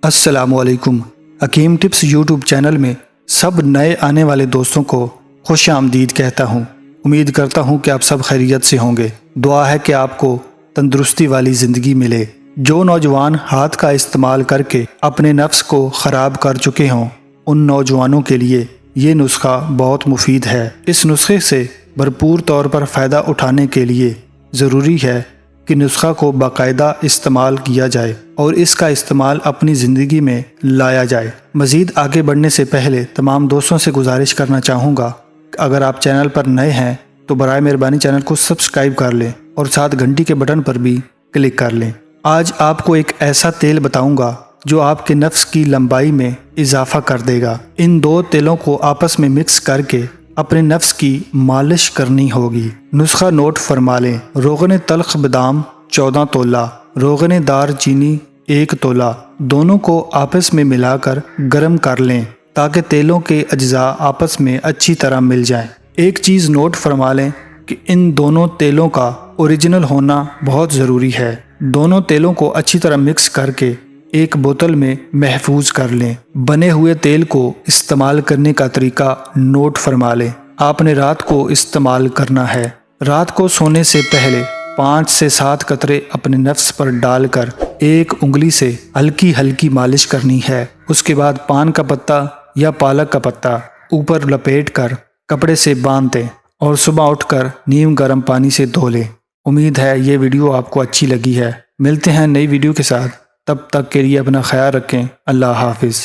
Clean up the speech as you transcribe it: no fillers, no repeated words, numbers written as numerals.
السلام علیکم۔ حکیم ٹپس یوٹیوب چینل میں سب نئے آنے والے دوستوں کو خوش آمدید کہتا ہوں۔ امید کرتا ہوں کہ آپ سب خیریت سے ہوں گے۔ دعا ہے کہ آپ کو تندرستی والی زندگی ملے۔ جو نوجوان ہاتھ کا استعمال کر کے اپنے نفس کو خراب کر چکے ہوں، ان نوجوانوں کے لیے یہ نسخہ بہت مفید ہے۔ اس نسخے سے بھرپور طور پر فائدہ اٹھانے کے لیے ضروری ہے کہ نسخہ کو باقاعدہ استعمال کیا جائے اور اس کا استعمال اپنی زندگی میں لایا جائے۔ مزید آگے بڑھنے سے پہلے تمام دوستوں سے گزارش کرنا چاہوں گا کہ اگر آپ چینل پر نئے ہیں تو برائے مہربانی چینل کو سبسکرائب کر لیں اور ساتھ گھنٹی کے بٹن پر بھی کلک کر لیں۔ آج آپ کو ایک ایسا تیل بتاؤں گا جو آپ کے نفس کی لمبائی میں اضافہ کر دے گا۔ ان دو تیلوں کو آپس میں مکس کر کے اپنے نفس کی مالش کرنی ہوگی۔ نسخہ نوٹ فرما لیں۔ روغن تلخ بادام 14 تولہ، روغن دار چینی 1 تولہ، دونوں کو آپس میں ملا کر گرم کر لیں تاکہ تیلوں کے اجزاء آپس میں اچھی طرح مل جائیں۔ ایک چیز نوٹ فرما لیں کہ ان دونوں تیلوں کا اوریجنل ہونا بہت ضروری ہے۔ دونوں تیلوں کو اچھی طرح مکس کر کے ایک بوتل میں محفوظ کر لیں۔ بنے ہوئے تیل کو استعمال کرنے کا طریقہ نوٹ فرما لیں۔ آپ نے رات کو استعمال کرنا ہے۔ رات کو سونے سے پہلے 5 سے 7 قطرے اپنے نفس پر ڈال کر ایک انگلی سے ہلکی ہلکی مالش کرنی ہے۔ اس کے بعد پان کا پتا یا پالک کا پتا اوپر لپیٹ کر کپڑے سے باندھ دیں اور صبح اٹھ کر نیم گرم پانی سے دھو لیں۔ امید ہے یہ ویڈیو آپ کو اچھی لگی ہے۔ ملتے ہیں نئی ویڈیو کے ساتھ، تب تک کے لیے اپنا خیال رکھیں۔ اللہ حافظ۔